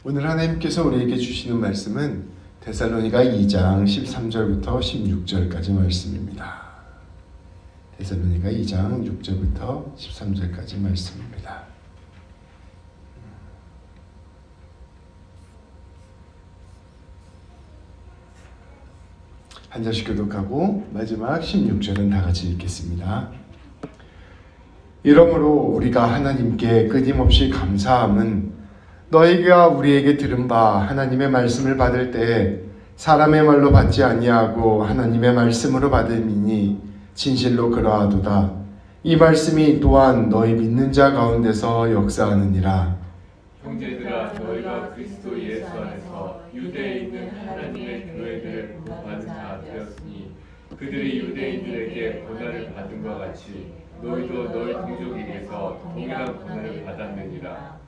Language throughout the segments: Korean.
오늘 하나님께서 우리에게 주시는 말씀은 데살로니가 2장 13절부터 16절까지 말씀입니다. 데살로니가 2장 6절부터 13절까지 말씀입니다. 한 절씩 교독하고 마지막 16절은 다 같이 읽겠습니다. 이러므로 우리가 하나님께 끊임없이 감사함은 너희가 우리에게 들은 바 하나님의 말씀을 받을 때 사람의 말로 받지 아니하고 하나님의 말씀으로 받음이니 진실로 그러하도다. 이 말씀이 또한 너희 믿는 자 가운데서 역사하느니라. 형제들아, 너희가 그리스도 예수 안에서 유대에 있는 하나님의 교회들을 부름받은 자 되었으니 그들이 유대인들에게 고난을 받은 것 같이 너희도 너희 동족에게서 동일한 고난을 받았느니라.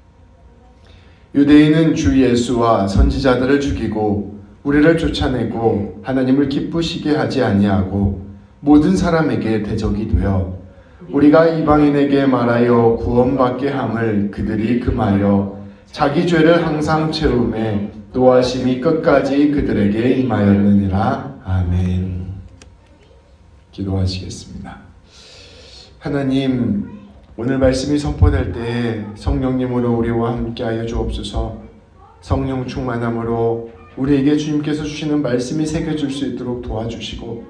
유대인은 주 예수와 선지자들을 죽이고 우리를 쫓아내고 하나님을 기쁘시게 하지 아니하고 모든 사람에게 대적이 되어 우리가 이방인에게 말하여 구원받게 함을 그들이 금하여 자기 죄를 항상 채우매 노하심이 끝까지 그들에게 임하였느니라. 아멘. 기도하시겠습니다. 하나님, 오늘 말씀이 선포될 때 성령님으로 우리와 함께하여 주옵소서. 성령 충만함으로 우리에게 주님께서 주시는 말씀이 새겨질 수 있도록 도와주시고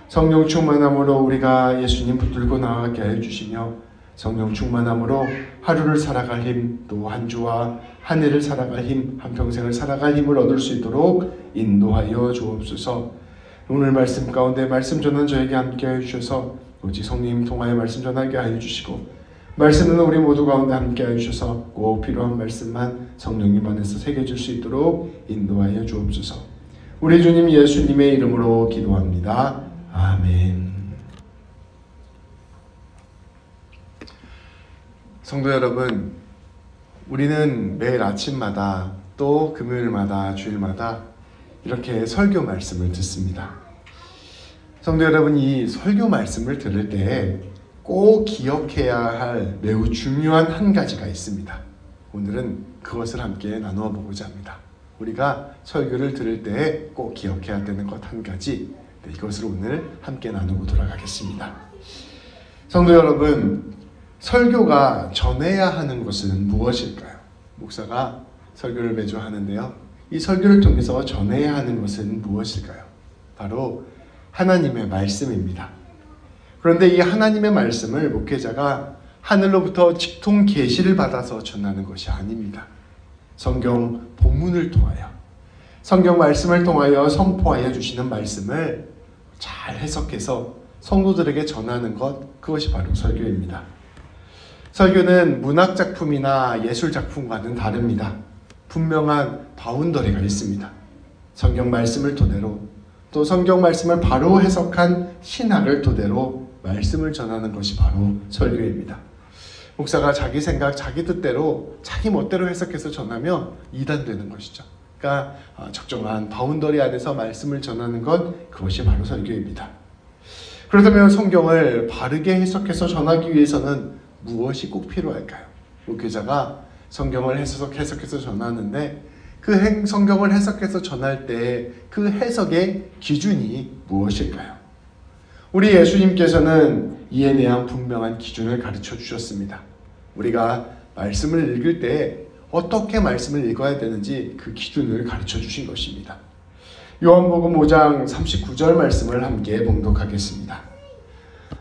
성령 충만함으로 우리가 예수님 붙들고 나아가게 하여 주시며 성령 충만함으로 하루를 살아갈 힘, 또 한 주와 한 해를 살아갈 힘, 한평생을 살아갈 힘을 얻을 수 있도록 인도하여 주옵소서. 오늘 말씀 가운데 말씀 전한 저에게 함께하여 주셔서 오직 성령님 통하여 말씀 전하게 하여 주시고 말씀은 우리 모두 가운데 함께하여 주셔서 꼭 필요한 말씀만 성령님 안에서 새겨질 수 있도록 인도하여 주옵소서. 우리 주님 예수님의 이름으로 기도합니다. 아멘. 성도 여러분, 우리는 매일 아침마다 또 금요일마다 주일마다 이렇게 설교 말씀을 듣습니다. 성도 여러분, 이 설교 말씀을 들을 때 꼭 기억해야 할 매우 중요한 한 가지가 있습니다. 오늘은 그것을 함께 나누어 보고자 합니다. 우리가 설교를 들을 때 꼭 기억해야 되는 것 한 가지, 이것을 오늘 함께 나누고 돌아가겠습니다. 성도 여러분, 설교가 전해야 하는 것은 무엇일까요? 목사가 설교를 매주 하는데요. 이 설교를 통해서 전해야 하는 것은 무엇일까요? 바로 하나님의 말씀입니다. 그런데 이 하나님의 말씀을 목회자가 하늘로부터 직통 계시를 받아서 전하는 것이 아닙니다. 성경 본문을 통하여, 성경 말씀을 통하여 선포하여 주시는 말씀을 잘 해석해서 성도들에게 전하는 것, 그것이 바로 설교입니다. 설교는 문학 작품이나 예술 작품과는 다릅니다. 분명한 바운더리가 있습니다. 성경 말씀을 토대로, 또 성경 말씀을 바로 해석한 신학을 토대로 말씀을 전하는 것이 바로 설교입니다. 목사가 자기 생각, 자기 뜻대로, 자기 멋대로 해석해서 전하면 이단되는 것이죠. 그러니까 적정한 바운더리 안에서 말씀을 전하는 것, 그것이 바로 설교입니다. 그렇다면 성경을 바르게 해석해서 전하기 위해서는 무엇이 꼭 필요할까요? 목회자가 성경을 해석해서 전하는데 그 성경을 해석해서 전할 때 그 해석의 기준이 무엇일까요? 우리 예수님께서는 이에 대한 분명한 기준을 가르쳐 주셨습니다. 우리가 말씀을 읽을 때 어떻게 말씀을 읽어야 되는지 그 기준을 가르쳐 주신 것입니다. 요한복음 5장 39절 말씀을 함께 봉독하겠습니다.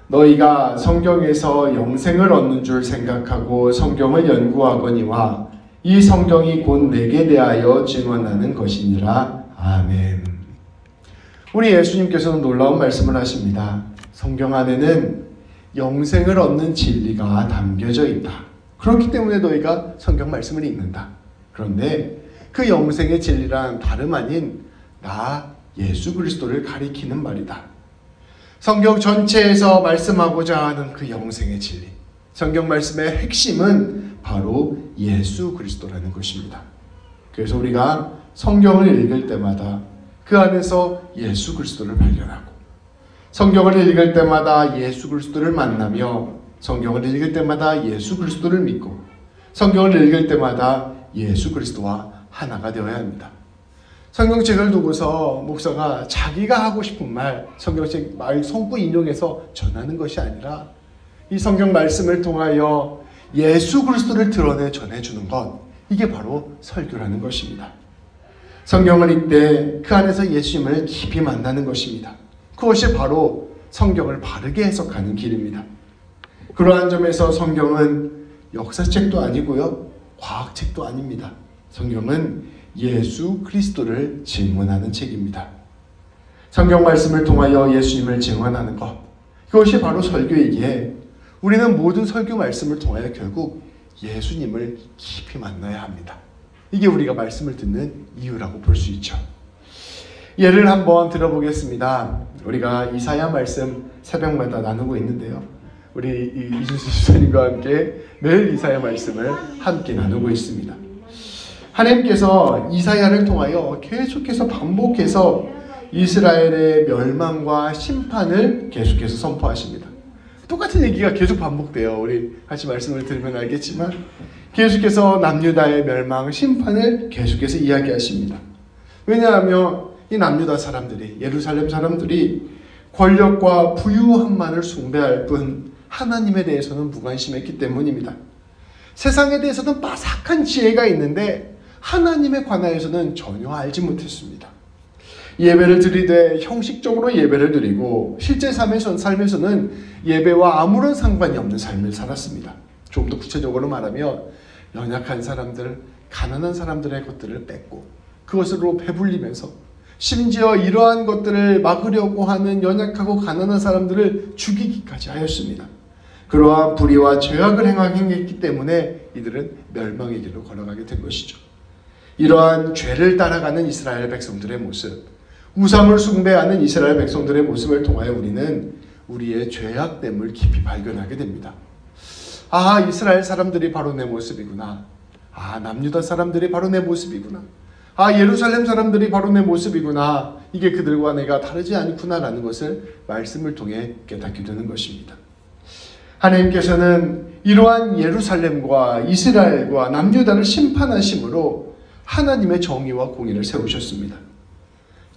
너희가 성경에서 영생을 얻는 줄 생각하고 성경을 연구하거니와 이 성경이 곧 내게 대하여 증언하는 것이니라. 아멘. 우리 예수님께서는 놀라운 말씀을 하십니다. 성경 안에는 영생을 얻는 진리가 담겨져 있다. 그렇기 때문에 너희가 성경 말씀을 읽는다. 그런데 그 영생의 진리란 다름 아닌 나 예수 그리스도를 가리키는 말이다. 성경 전체에서 말씀하고자 하는 그 영생의 진리, 성경 말씀의 핵심은 바로 예수 그리스도라는 것입니다. 그래서 우리가 성경을 읽을 때마다 그 안에서 예수 그리스도를 발견하고, 성경을 읽을 때마다 예수 그리스도를 만나며, 성경을 읽을 때마다 예수 그리스도를 믿고, 성경을 읽을 때마다 예수 그리스도와 하나가 되어야 합니다. 성경책을 두고서 목사가 자기가 하고 싶은 말, 성경책 말 성구 인용해서 전하는 것이 아니라 이 성경 말씀을 통하여 예수 그리스도를 드러내 전해주는 것, 이게 바로 설교라는 것입니다. 성경을 읽되 그 안에서 예수님을 깊이 만나는 것입니다. 그것이 바로 성경을 바르게 해석하는 길입니다. 그러한 점에서 성경은 역사책도 아니고요, 과학책도 아닙니다. 성경은 예수 그리스도를 증언하는 책입니다. 성경 말씀을 통하여 예수님을 증언하는 것, 그것이 바로 설교이기에 우리는 모든 설교 말씀을 통하여 결국 예수님을 깊이 만나야 합니다. 이게 우리가 말씀을 듣는 이유라고 볼 수 있죠. 예를 한번 들어보겠습니다. 우리가 이사야 말씀 새벽마다 나누고 있는데요, 우리 이준수 집사님과 함께 매일 이사야 말씀을 함께 나누고 있습니다. 하나님께서 이사야를 통하여 계속해서 반복해서 이스라엘의 멸망과 심판을 계속해서 선포하십니다. 똑같은 얘기가 계속 반복돼요. 우리 같이 말씀을 들으면 알겠지만 계속해서 남유다의 멸망, 심판을 계속해서 이야기하십니다. 왜냐하면 이 남유다 사람들이, 예루살렘 사람들이 권력과 부유함만을 숭배할 뿐 하나님에 대해서는 무관심했기 때문입니다. 세상에 대해서는 빠삭한 지혜가 있는데 하나님에 관하여서는 전혀 알지 못했습니다. 예배를 드리되 형식적으로 예배를 드리고 실제 삶에서는 예배와 아무런 상관이 없는 삶을 살았습니다. 좀 더 구체적으로 말하면 연약한 사람들, 가난한 사람들의 것들을 뺏고 그것으로 배불리면서 심지어 이러한 것들을 막으려고 하는 연약하고 가난한 사람들을 죽이기까지 하였습니다. 그러한 불의와 죄악을 행했기 때문에 이들은 멸망의 길로 걸어가게 된 것이죠. 이러한 죄를 따라가는 이스라엘 백성들의 모습, 우상을 숭배하는 이스라엘 백성들의 모습을 통하여 우리는 우리의 죄악됨을 깊이 발견하게 됩니다. 아, 이스라엘 사람들이 바로 내 모습이구나. 아, 남유다 사람들이 바로 내 모습이구나. 아, 예루살렘 사람들이 바로 내 모습이구나. 이게 그들과 내가 다르지 않구나라는 것을 말씀을 통해 깨닫게 되는 것입니다. 하나님께서는 이러한 예루살렘과 이스라엘과 남유다를 심판하심으로 하나님의 정의와 공의를 세우셨습니다.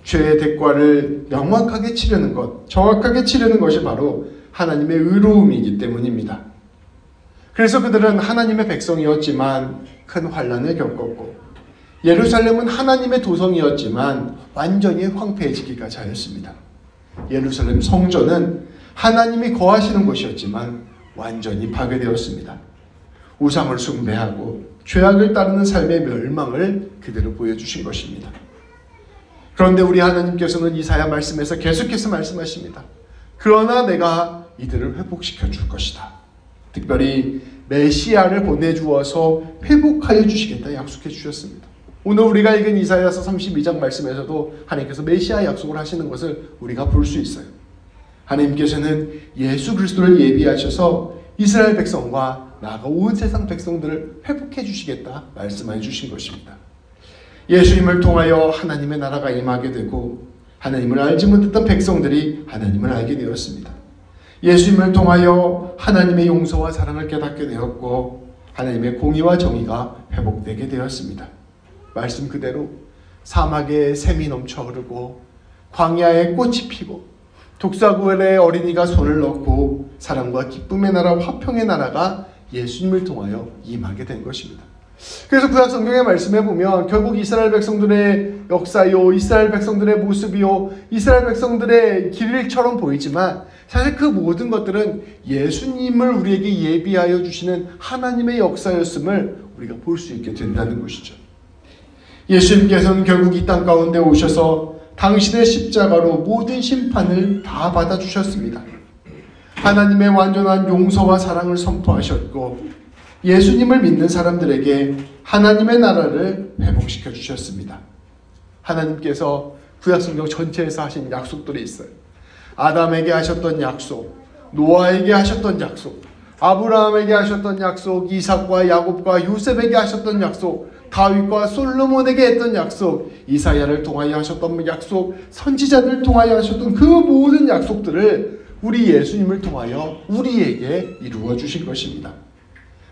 죄의 대가를 명확하게 치르는 것, 정확하게 치르는 것이 바로 하나님의 의로움이기 때문입니다. 그래서 그들은 하나님의 백성이었지만 큰 환난을 겪었고, 예루살렘은 하나님의 도성이었지만 완전히 황폐해지기까지 하였습니다. 예루살렘 성전은 하나님이 거하시는 곳이었지만 완전히 파괴되었습니다. 우상을 숭배하고 죄악을 따르는 삶의 멸망을 그대로 보여주신 것입니다. 그런데 우리 하나님께서는 이사야 말씀에서 계속해서 말씀하십니다. 그러나 내가 이들을 회복시켜 줄 것이다. 특별히 메시아를 보내주어서 회복하여 주시겠다 약속해 주셨습니다. 오늘 우리가 읽은 이사야서 32장 말씀에서도 하나님께서 메시아 약속을 하시는 것을 우리가 볼 수 있어요. 하나님께서는 예수 그리스도를 예비하셔서 이스라엘 백성과 나아가 온 세상 백성들을 회복해 주시겠다 말씀해 주신 것입니다. 예수님을 통하여 하나님의 나라가 임하게 되고 하나님을 알지 못했던 백성들이 하나님을 알게 되었습니다. 예수님을 통하여 하나님의 용서와 사랑을 깨닫게 되었고 하나님의 공의와 정의가 회복되게 되었습니다. 말씀 그대로 사막에 샘이 넘쳐 흐르고 광야에 꽃이 피고 독사구엘에 어린이가 손을 넣고 사랑과 기쁨의 나라, 화평의 나라가 예수님을 통하여 임하게 된 것입니다. 그래서 구약 성경의 말씀에 보면 결국 이스라엘 백성들의 역사요, 이스라엘 백성들의 모습이요, 이스라엘 백성들의 길처럼 보이지만 사실 그 모든 것들은 예수님을 우리에게 예비하여 주시는 하나님의 역사였음을 우리가 볼 수 있게 된다는 것이죠. 예수님께서는 결국 이 땅 가운데 오셔서 당신의 십자가로 모든 심판을 다 받아주셨습니다. 하나님의 완전한 용서와 사랑을 선포하셨고 예수님을 믿는 사람들에게 하나님의 나라를 회복시켜 주셨습니다. 하나님께서 구약성경 전체에서 하신 약속들이 있어요. 아담에게 하셨던 약속, 노아에게 하셨던 약속, 아브라함에게 하셨던 약속, 이삭과 야곱과 요셉에게 하셨던 약속, 다윗과 솔로몬에게 했던 약속, 이사야를 통하여 하셨던 약속, 선지자들을 통하여 하셨던 그 모든 약속들을 우리 예수님을 통하여 우리에게 이루어 주신 것입니다.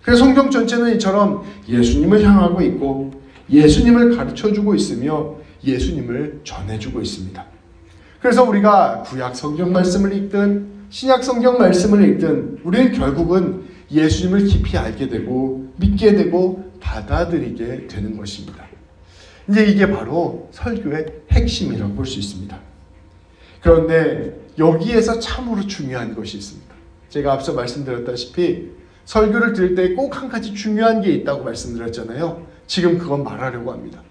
그래서 성경 전체는 이처럼 예수님을 향하고 있고 예수님을 가르쳐주고 있으며 예수님을 전해주고 있습니다. 그래서 우리가 구약 성경 말씀을 읽든 신약 성경 말씀을 읽든 우리는 결국은 예수님을 깊이 알게 되고 믿게 되고 받아들이게 되는 것입니다. 이제 이게 바로 설교의 핵심이라고 볼 수 있습니다. 그런데 여기에서 참으로 중요한 것이 있습니다. 제가 앞서 말씀드렸다시피 설교를 들을 때 꼭 한 가지 중요한 게 있다고 말씀드렸잖아요. 지금 그건 말하려고 합니다.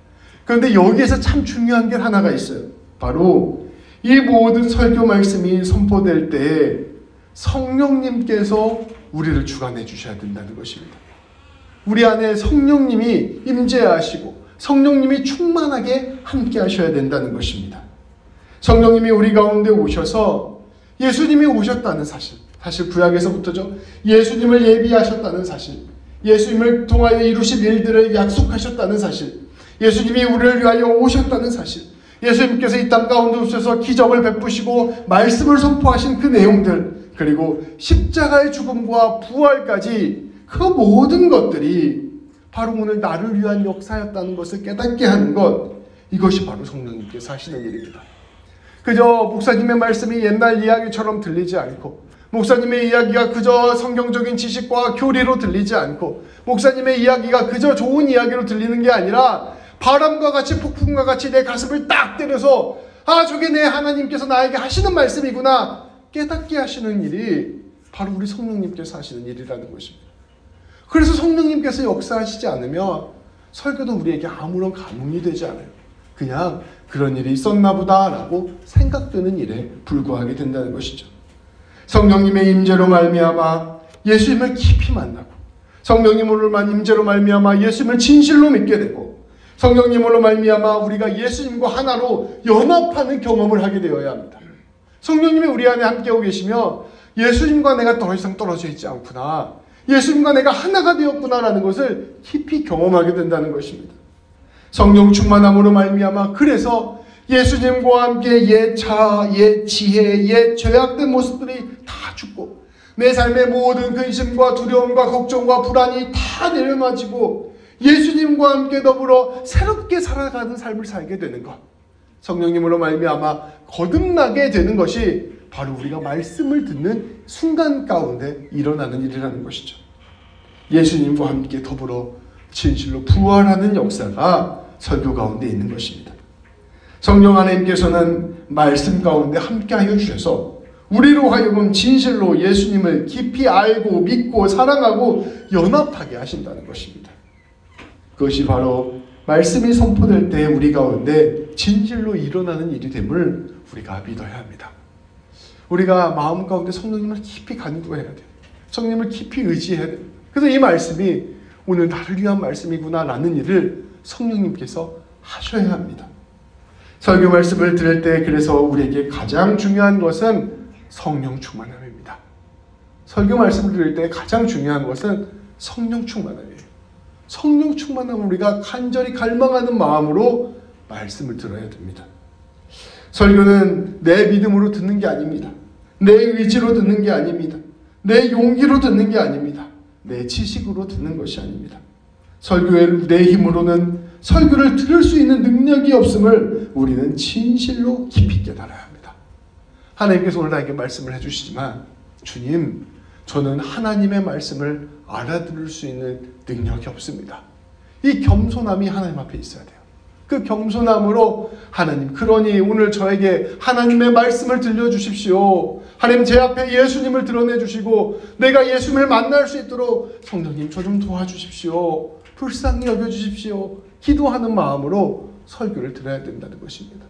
그런데 여기에서 참 중요한 게 하나가 있어요. 바로 이 모든 설교 말씀이 선포될 때 성령님께서 우리를 주관해 주셔야 된다는 것입니다. 우리 안에 성령님이 임재하시고 성령님이 충만하게 함께 하셔야 된다는 것입니다. 성령님이 우리 가운데 오셔서 예수님이 오셨다는 사실, 사실 구약에서부터죠. 예수님을 예비하셨다는 사실, 예수님을 통하여 이루실 일들을 약속하셨다는 사실, 예수님이 우리를 위하여 오셨다는 사실, 예수님께서 이 땅 가운데 오셔서 기적을 베푸시고 말씀을 선포하신 그 내용들, 그리고 십자가의 죽음과 부활까지 그 모든 것들이 바로 오늘 나를 위한 역사였다는 것을 깨닫게 하는 것, 이것이 바로 성령님께서 하시는 일입니다. 그저 목사님의 말씀이 옛날 이야기처럼 들리지 않고, 목사님의 이야기가 그저 성경적인 지식과 교리로 들리지 않고, 목사님의 이야기가 그저 좋은 이야기로 들리는 게 아니라 바람과 같이 폭풍과 같이 내 가슴을 딱 때려서 아, 저게 내 하나님께서 나에게 하시는 말씀이구나 깨닫게 하시는 일이 바로 우리 성령님께서 하시는 일이라는 것입니다. 그래서 성령님께서 역사하시지 않으면 설교도 우리에게 아무런 감흥이 되지 않아요. 그냥 그런 일이 있었나 보다라고 생각되는 일에 불과하게 된다는 것이죠. 성령님의 임재로 말미암아 예수님을 깊이 만나고, 성령님으로만 임재로 말미암아 예수님을 진실로 믿게 되고, 성령님으로 말미암아 우리가 예수님과 하나로 연합하는 경험을 하게 되어야 합니다. 성령님이 우리 안에 함께하고 계시며 예수님과 내가 더 이상 떨어져 있지 않구나, 예수님과 내가 하나가 되었구나라는 것을 깊이 경험하게 된다는 것입니다. 성령 충만함으로 말미암아 그래서 예수님과 함께 옛 자아, 옛 지혜, 옛 죄악된 모습들이 다 죽고 내 삶의 모든 근심과 두려움과 걱정과 불안이 다 내려놔지고 예수님과 함께 더불어 새롭게 살아가는 삶을 살게 되는 것, 성령님으로 말미암아 거듭나게 되는 것이 바로 우리가 말씀을 듣는 순간 가운데 일어나는 일이라는 것이죠. 예수님과 함께 더불어 진실로 부활하는 역사가 설교 가운데 있는 것입니다. 성령 하나님께서는 말씀 가운데 함께하여 주셔서 우리로 하여금 진실로 예수님을 깊이 알고 믿고 사랑하고 연합하게 하신다는 것입니다. 그것이 바로 말씀이 선포될 때 우리 가운데 진실로 일어나는 일이 됨을 우리가 믿어야 합니다. 우리가 마음 가운데 성령님을 깊이 간구해야 돼요. 성령님을 깊이 의지해야 돼요. 그래서 이 말씀이 오늘 나를 위한 말씀이구나 라는 일을 성령님께서 하셔야 합니다. 설교 말씀을 들을 때 그래서 우리에게 가장 중요한 것은 성령 충만함입니다. 설교 말씀을 들을 때 가장 중요한 것은 성령 충만함이에요. 성령 충만함을 우리가 간절히 갈망하는 마음으로 말씀을 들어야 됩니다. 설교는 내 믿음으로 듣는 게 아닙니다. 내 의지로 듣는 게 아닙니다. 내 용기로 듣는 게 아닙니다. 내 지식으로 듣는 것이 아닙니다. 설교의 내 힘으로는 설교를 들을 수 있는 능력이 없음을 우리는 진실로 깊이 깨달아야 합니다. 하나님께서 오늘 나에게 말씀을 해주시지만, 주님, 저는 하나님의 말씀을 알아들을 수 있는 능력이 없습니다. 이 겸손함이 하나님 앞에 있어야 돼요. 그 겸손함으로 하나님, 그러니 오늘 저에게 하나님의 말씀을 들려주십시오. 하나님, 제 앞에 예수님을 드러내 주시고 내가 예수님을 만날 수 있도록 성령님 저 좀 도와주십시오. 불쌍히 여겨주십시오. 기도하는 마음으로 설교를 들어야 된다는 것입니다.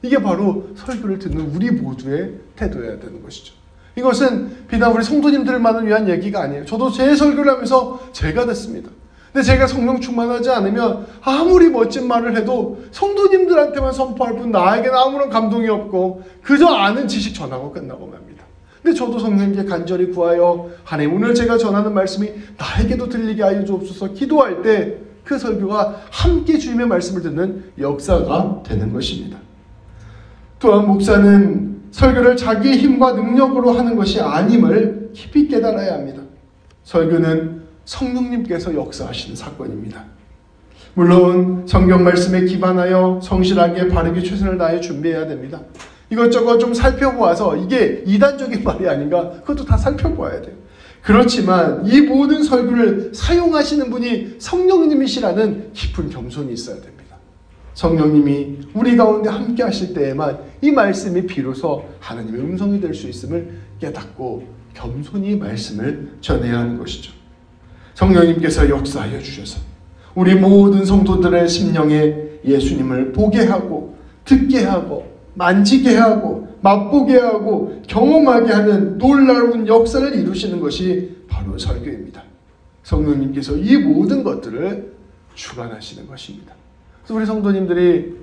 이게 바로 설교를 듣는 우리 모두의 태도여야 되는 것이죠. 이것은 비단 우리 성도님들만을 위한 얘기가 아니에요. 저도 제 설교를 하면서 제가 됐습니다. 근데 제가 성령 충만하지 않으면 아무리 멋진 말을 해도 성도님들한테만 선포할 뿐 나에게는 아무런 감동이 없고 그저 아는 지식 전하고 끝나고 맙니다. 근데 저도 성령님께 간절히 구하여 하나님, 오늘 제가 전하는 말씀이 나에게도 들리게 하여 주옵소서 기도할 때 그 설교가 함께 주님의 말씀을 듣는 역사가 되는 것입니다. 또한 목사는 설교를 자기의 힘과 능력으로 하는 것이 아님을 깊이 깨달아야 합니다. 설교는 성령님께서 역사하시는 사건입니다. 물론 성경 말씀에 기반하여 성실하게 바르게 최선을 다해 준비해야 됩니다. 이것저것 좀 살펴보아서 이게 이단적인 말이 아닌가, 그것도 다 살펴보아야 돼요. 그렇지만 이 모든 설교를 사용하시는 분이 성령님이시라는 깊은 겸손이 있어야 됩니다. 성령님이 우리 가운데 함께 하실 때에만 이 말씀이 비로소 하나님의 음성이 될 수 있음을 깨닫고 겸손히 말씀을 전해야 하는 것이죠. 성령님께서 역사하여 주셔서 우리 모든 성도들의 심령에 예수님을 보게 하고 듣게 하고 만지게 하고 맛보게 하고 경험하게 하는 놀라운 역사를 이루시는 것이 바로 설교입니다. 성령님께서 이 모든 것들을 주관하시는 것입니다. 그래서 우리 성도님들이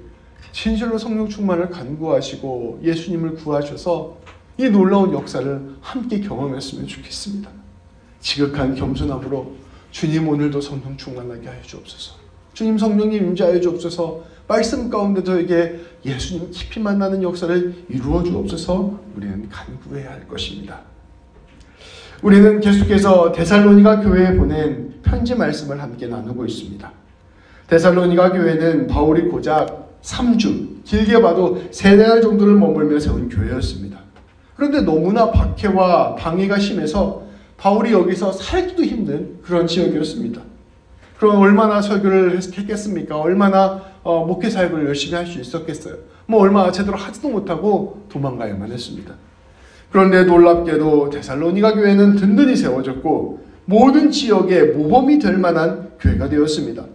진실로 성령 충만을 간구하시고 예수님을 구하셔서 이 놀라운 역사를 함께 경험했으면 좋겠습니다. 지극한 겸손함으로 주님 오늘도 성령 충만하게 하여 주옵소서. 주님 성령님 임재하여 주옵소서. 말씀 가운데 저에게 예수님 깊이 만나는 역사를 이루어 주옵소서. 우리는 간구해야 할 것입니다. 우리는 계속해서 데살로니가 교회에 보낸 편지 말씀을 함께 나누고 있습니다. 데살로니가 교회는 바울이 고작 3주, 길게 봐도 3달 정도를 머물며 세운 교회였습니다. 그런데 너무나 박해와 방해가 심해서 바울이 여기서 살기도 힘든 그런 지역이었습니다. 그럼 얼마나 설교를 했겠습니까? 얼마나 목회 사역을 열심히 할 수 있었겠어요? 얼마 제대로 하지도 못하고 도망가야만 했습니다. 그런데 놀랍게도 데살로니가 교회는 든든히 세워졌고 모든 지역에 모범이 될 만한 교회가 되었습니다.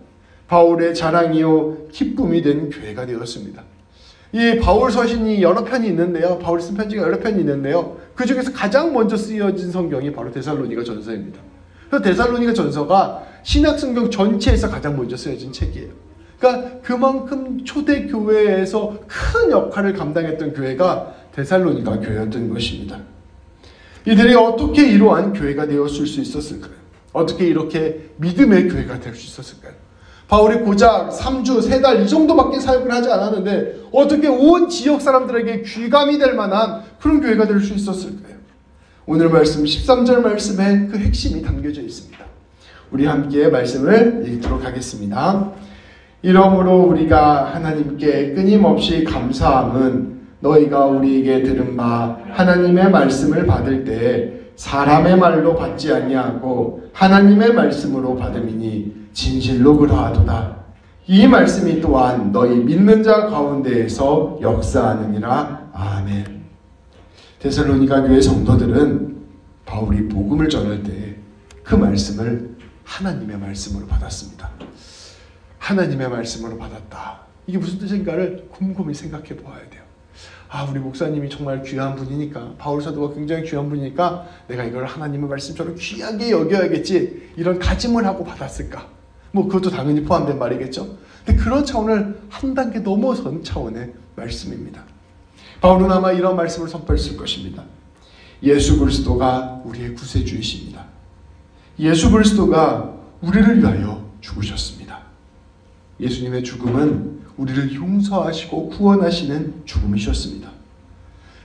바울의 자랑이요 기쁨이 된 교회가 되었습니다. 이 바울 서신이 여러 편이 있는데요. 바울이 쓴 편지가 여러 편이 있는데요. 그 중에서 가장 먼저 쓰여진 성경이 바로 데살로니가 전서입니다. 그래서 데살로니가 전서가 신약 성경 전체에서 가장 먼저 쓰여진 책이에요. 그러니까 그만큼 초대 교회에서 큰 역할을 감당했던 교회가 데살로니가 교회였던 것입니다. 이들이 어떻게 이러한 교회가 되었을 수 있었을까요? 어떻게 이렇게 믿음의 교회가 될 수 있었을까요? 바울이 고작 3주, 3달 이 정도밖에 사역을 하지 않았는데 어떻게 온 지역 사람들에게 귀감이 될 만한 그런 교회가 될 수 있었을까요? 오늘 말씀 13절 말씀에 그 핵심이 담겨져 있습니다. 우리 함께 말씀을 읽도록 하겠습니다. 이러므로 우리가 하나님께 끊임없이 감사함은 너희가 우리에게 들은 바 하나님의 말씀을 받을 때 사람의 말로 받지 아니하고 하나님의 말씀으로 받음이니 진실로 그러하도다. 이 말씀이 또한 너희 믿는 자 가운데에서 역사하느니라. 아멘. 데살로니가 교회 성도들은 바울이 복음을 전할 때 그 말씀을 하나님의 말씀으로 받았습니다. 하나님의 말씀으로 받았다. 이게 무슨 뜻인가를 곰곰이 생각해 보아야 돼요. 우리 목사님이 정말 귀한 분이니까, 바울 사도가 굉장히 귀한 분이니까 내가 이걸 하나님의 말씀처럼 귀하게 여겨야겠지, 이런 다짐을 하고 받았을까? 그것도 당연히 포함된 말이겠죠. 근데 그런 차원을 한 단계 넘어선 차원의 말씀입니다. 바울은 아마 이런 말씀을 선포했을 것입니다. 예수 그리스도가 우리의 구세주이십니다. 예수 그리스도가 우리를 위하여 죽으셨습니다. 예수님의 죽음은 우리를 용서하시고 구원하시는 죽음이셨습니다.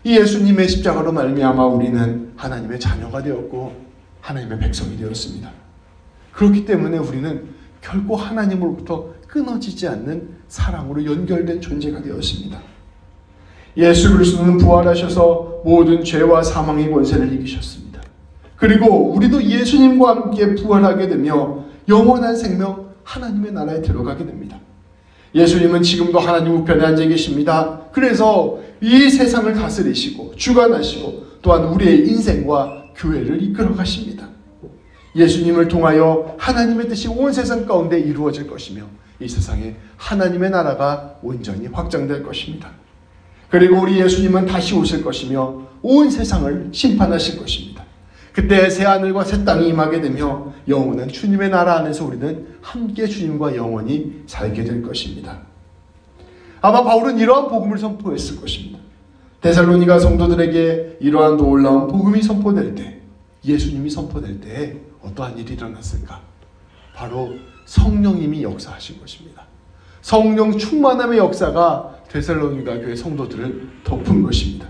이 예수님의 십자가로 말미암아 우리는 하나님의 자녀가 되었고 하나님의 백성이 되었습니다. 그렇기 때문에 우리는 결코 하나님으로부터 끊어지지 않는 사랑으로 연결된 존재가 되었습니다. 예수 그리스도는 부활하셔서 모든 죄와 사망의 권세를 이기셨습니다. 그리고 우리도 예수님과 함께 부활하게 되며 영원한 생명 하나님의 나라에 들어가게 됩니다. 예수님은 지금도 하나님 우편에 앉아 계십니다. 그래서 이 세상을 다스리시고 주관하시고 또한 우리의 인생과 교회를 이끌어 가십니다. 예수님을 통하여 하나님의 뜻이 온 세상 가운데 이루어질 것이며 이 세상에 하나님의 나라가 온전히 확장될 것입니다. 그리고 우리 예수님은 다시 오실 것이며 온 세상을 심판하실 것입니다. 그때 새하늘과 새 땅이 임하게 되며 영원한 주님의 나라 안에서 우리는 함께 주님과 영원히 살게 될 것입니다. 아마 바울은 이러한 복음을 선포했을 것입니다. 데살로니가 성도들에게 이러한 놀라운 복음이 선포될 때, 예수님이 선포될 때 어떠한 일이 일어났을까? 바로 성령님이 역사하신 것입니다. 성령 충만함의 역사가 데살로니가 교회 성도들을 덮은 것입니다.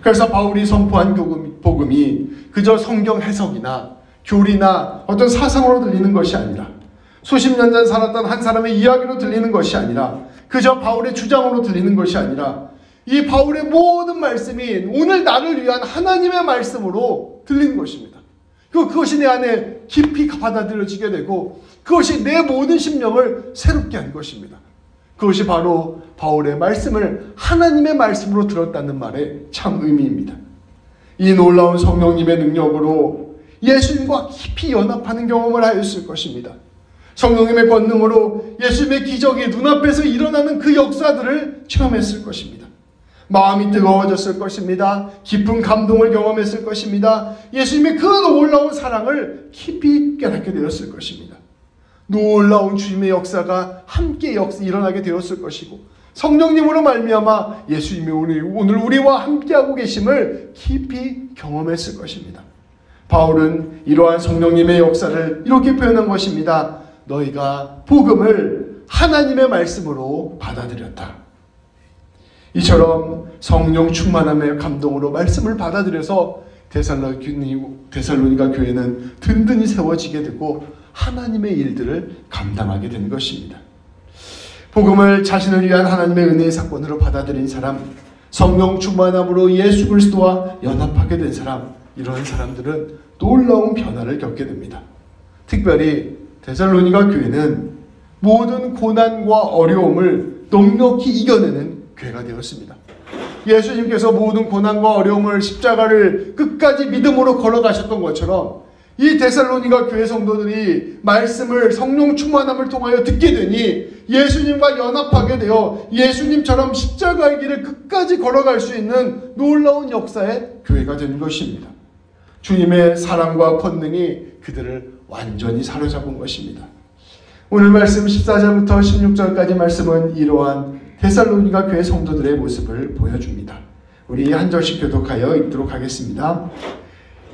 그래서 바울이 선포한 복음이 그저 성경 해석이나 교리나 어떤 사상으로 들리는 것이 아니라 수십 년 전 살았던 한 사람의 이야기로 들리는 것이 아니라 그저 바울의 주장으로 들리는 것이 아니라 이 바울의 모든 말씀이 오늘 나를 위한 하나님의 말씀으로 들리는 것입니다. 그것이 내 안에 깊이 받아들여지게 되고 그것이 내 모든 심령을 새롭게 한 것입니다. 그것이 바로 바울의 말씀을 하나님의 말씀으로 들었다는 말의 참 의미입니다. 이 놀라운 성령님의 능력으로 예수님과 깊이 연합하는 경험을 하였을 것입니다. 성령님의 권능으로 예수님의 기적이 눈앞에서 일어나는 그 역사들을 체험했을 것입니다. 마음이 뜨거워졌을 것입니다. 깊은 감동을 경험했을 것입니다. 예수님의 그 놀라운 사랑을 깊이 깨닫게 되었을 것입니다. 놀라운 주님의 역사가 함께 일어나게 되었을 것이고 성령님으로 말미암아 예수님이 오늘 우리와 함께하고 계심을 깊이 경험했을 것입니다. 바울은 이러한 성령님의 역사를 이렇게 표현한 것입니다. 너희가 복음을 하나님의 말씀으로 받아들였다. 이처럼 성령 충만함의 감동으로 말씀을 받아들여서 데살로니가 교회는 든든히 세워지게 되고 하나님의 일들을 감당하게 된 것입니다. 복음을 자신을 위한 하나님의 은혜의 사건으로 받아들인 사람, 성령 충만함으로 예수 그리스도와 연합하게 된 사람, 이런 사람들은 놀라운 변화를 겪게 됩니다. 특별히 데살로니가 교회는 모든 고난과 어려움을 넉넉히 이겨내는 교회가 되었습니다. 예수님께서 모든 고난과 어려움을 십자가를 끝까지 믿음으로 걸어가셨던 것처럼 이 데살로니가 교회 성도들이 말씀을 성령 충만함을 통하여 듣게 되니 예수님과 연합하게 되어 예수님처럼 십자가의 길을 끝까지 걸어갈 수 있는 놀라운 역사의 교회가 되는 것입니다. 주님의 사랑과 권능이 그들을 완전히 사로잡은 것입니다. 오늘 말씀 14절부터 16절까지 말씀은 이러한 데살로니가 교회 성도들의 모습을 보여줍니다. 우리 한 절씩 교독하여 읽도록 하겠습니다.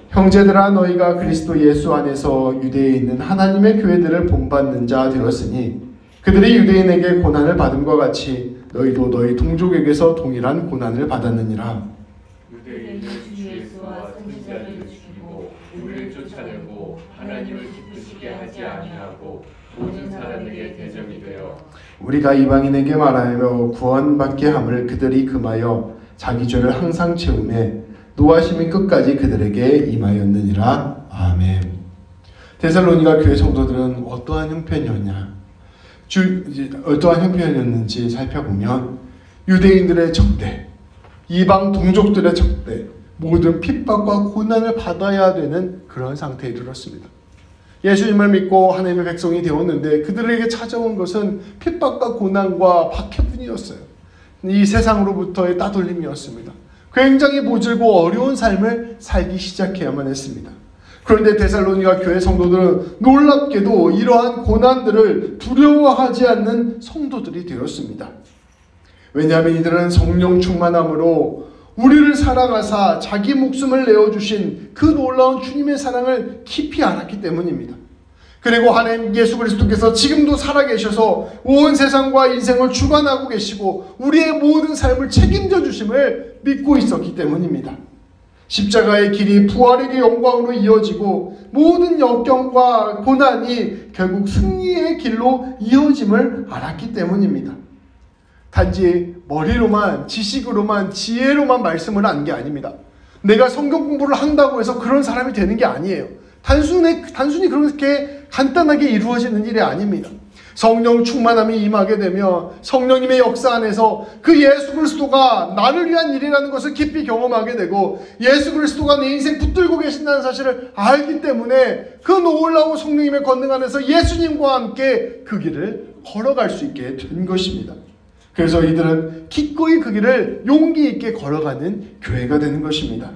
형제들아, 너희가 그리스도 예수 안에서 유대에 있는 하나님의 교회들을 본받는 자 되었으니 그들이 유대인에게 고난을 받음과 같이 너희도 너희 동족에게서 동일한 고난을 받았느니라. 유대인은 주 예수와 선지자를 죽이고 우리를 쫓아내고 하나님을 기쁘시게 하지 아니하고 모든 사람에게 대적이 되어 우리가 이방인에게 말하여 구원받게 함을 그들이 금하여 자기 죄를 항상 채우매 노하심이 끝까지 그들에게 임하였느니라. 아멘. 데살로니가 교회 성도들은 어떠한 형편이었는지 살펴보면 유대인들의 적대, 이방 동족들의 적대, 모든 핍박과 고난을 받아야 되는 그런 상태에 이르렀습니다. 예수님을 믿고 하나님의 백성이 되었는데 그들에게 찾아온 것은 핍박과 고난과 박해뿐이었어요. 이 세상으로부터의 따돌림이었습니다. 굉장히 모질고 어려운 삶을 살기 시작해야만 했습니다. 그런데 데살로니가 교회 성도들은 놀랍게도 이러한 고난들을 두려워하지 않는 성도들이 되었습니다. 왜냐하면 이들은 성령 충만함으로 우리를 사랑하사 자기 목숨을 내어주신 그 놀라운 주님의 사랑을 깊이 알았기 때문입니다. 그리고 하나님 예수 그리스도께서 지금도 살아계셔서 온 세상과 인생을 주관하고 계시고 우리의 모든 삶을 책임져 주심을 믿고 있었기 때문입니다. 십자가의 길이 부활의 영광으로 이어지고 모든 역경과 고난이 결국 승리의 길로 이어짐을 알았기 때문입니다. 단지 머리로만, 지식으로만, 지혜로만 말씀을 한 게 아닙니다. 내가 성경 공부를 한다고 해서 그런 사람이 되는 게 아니에요. 단순히 그렇게 간단하게 이루어지는 일이 아닙니다. 성령 충만함이 임하게 되며 성령님의 역사 안에서 그 예수 그리스도가 나를 위한 일이라는 것을 깊이 경험하게 되고 예수 그리스도가 내 인생 붙들고 계신다는 사실을 알기 때문에 그 놀라운 성령님의 권능 안에서 예수님과 함께 그 길을 걸어갈 수 있게 된 것입니다. 그래서 이들은 기꺼이 그 길을 용기 있게 걸어가는 교회가 되는 것입니다.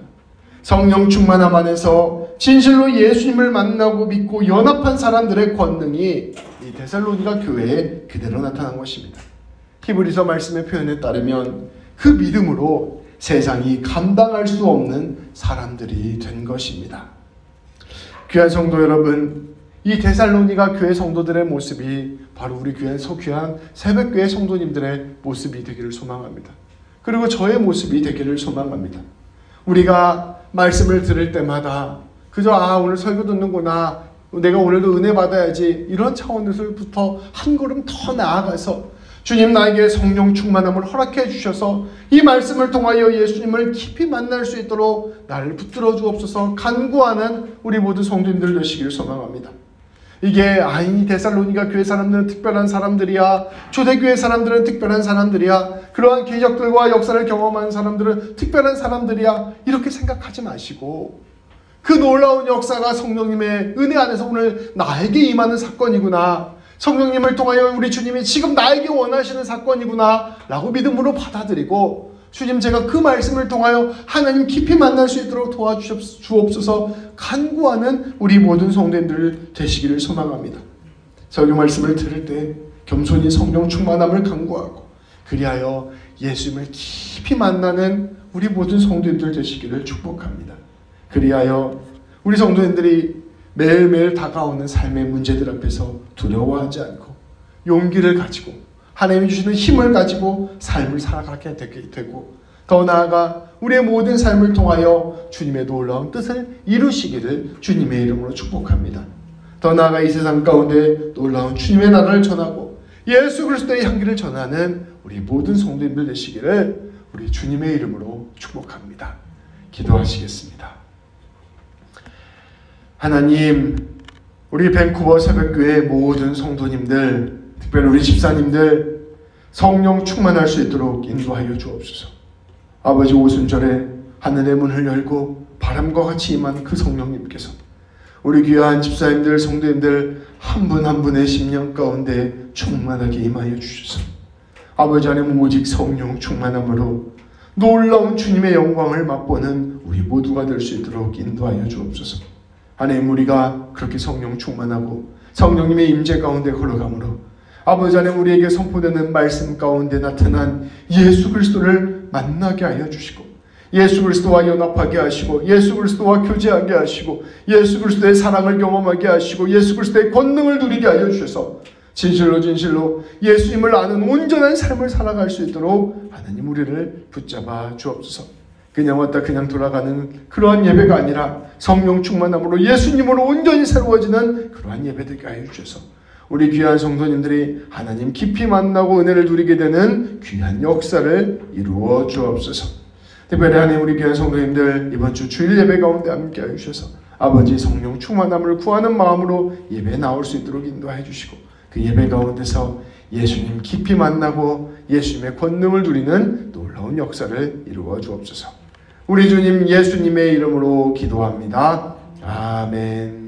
성령 충만함 안에서 진실로 예수님을 만나고 믿고 연합한 사람들의 권능이 이 데살로니가 교회에 그대로 나타난 것입니다. 히브리서 말씀의 표현에 따르면 그 믿음으로 세상이 감당할 수 없는 사람들이 된 것입니다. 귀한 성도 여러분, 이 데살로니가 교회 성도들의 모습이 바로 우리 귀한 새벽교회 성도님들의 모습이 되기를 소망합니다. 그리고 저의 모습이 되기를 소망합니다. 우리가 말씀을 들을 때마다 그저 오늘 설교 듣는구나, 내가 오늘도 은혜 받아야지, 이런 차원에서부터 한 걸음 더 나아가서 주님 나에게 성령 충만함을 허락해 주셔서 이 말씀을 통하여 예수님을 깊이 만날 수 있도록 나를 붙들어 주옵소서 간구하는 우리 모든 성도님들 되시기를 소망합니다. 이게 이 데살로니가 교회 사람들은 특별한 사람들이야, 초대교회 사람들은 특별한 사람들이야, 그러한 기적들과 역사를 경험한 사람들은 특별한 사람들이야, 이렇게 생각하지 마시고 그 놀라운 역사가 성령님의 은혜 안에서 오늘 나에게 임하는 사건이구나, 성령님을 통하여 우리 주님이 지금 나에게 원하시는 사건이구나 라고 믿음으로 받아들이고, 주님 제가 그 말씀을 통하여 하나님 깊이 만날 수 있도록 도와주옵소서 간구하는 우리 모든 성도님들 되시기를 소망합니다. 설교 말씀을 들을 때 겸손히 성령 충만함을 간구하고 그리하여 예수님을 깊이 만나는 우리 모든 성도님들 되시기를 축복합니다. 그리하여 우리 성도님들이 매일매일 다가오는 삶의 문제들 앞에서 두려워하지 않고 용기를 가지고 하나님이 주시는 힘을 가지고 삶을 살아가게 되고, 더 나아가 우리의 모든 삶을 통하여 주님의 놀라운 뜻을 이루시기를 주님의 이름으로 축복합니다. 더 나아가 이 세상 가운데 놀라운 주님의 나라를 전하고 예수 그리스도의 향기를 전하는 우리 모든 성도님들 되시기를 우리 주님의 이름으로 축복합니다. 기도하시겠습니다. 하나님, 우리 밴쿠버 새벽교회 모든 성도님들, 특별히 우리 집사님들 성령 충만할 수 있도록 인도하여 주옵소서. 아버지, 오순절에 하늘의 문을 열고 바람과 같이 임한 그 성령님께서 우리 귀한 집사님들, 성도님들 한 분 한 분의 심령 가운데 충만하게 임하여 주셔서 아버지 하나님 오직 성령 충만함으로 놀라운 주님의 영광을 맛보는 우리 모두가 될 수 있도록 인도하여 주옵소서. 하나님, 우리가 그렇게 성령 충만하고 성령님의 임재 가운데 걸어가므로 아버지 하나님 우리에게 선포되는 말씀 가운데 나타난 예수 그리스도를 만나게 하여 주시고, 예수 그리스도와 연합하게 하시고, 예수 그리스도와 교제하게 하시고, 예수 그리스도의 사랑을 경험하게 하시고, 예수 그리스도의 권능을 누리게 하여 주셔서 진실로 진실로 예수님을 아는 온전한 삶을 살아갈 수 있도록 하나님 우리를 붙잡아 주옵소서. 그냥 왔다 그냥 돌아가는 그러한 예배가 아니라 성령 충만함으로 예수님으로 온전히 새로워지는 그러한 예배 되게 하여 주셔서 우리 귀한 성도님들이 하나님 깊이 만나고 은혜를 누리게 되는 귀한 역사를 이루어 주옵소서. 특별히 하나님 우리 귀한 성도님들 이번 주 주일 예배 가운데 함께 하여 주셔서 아버지 성령 충만함을 구하는 마음으로 예배에 나올 수 있도록 인도해 주시고, 그 예배 가운데서 예수님 깊이 만나고 예수님의 권능을 누리는 놀라운 역사를 이루어 주옵소서. 우리 주님 예수님의 이름으로 기도합니다. 아멘.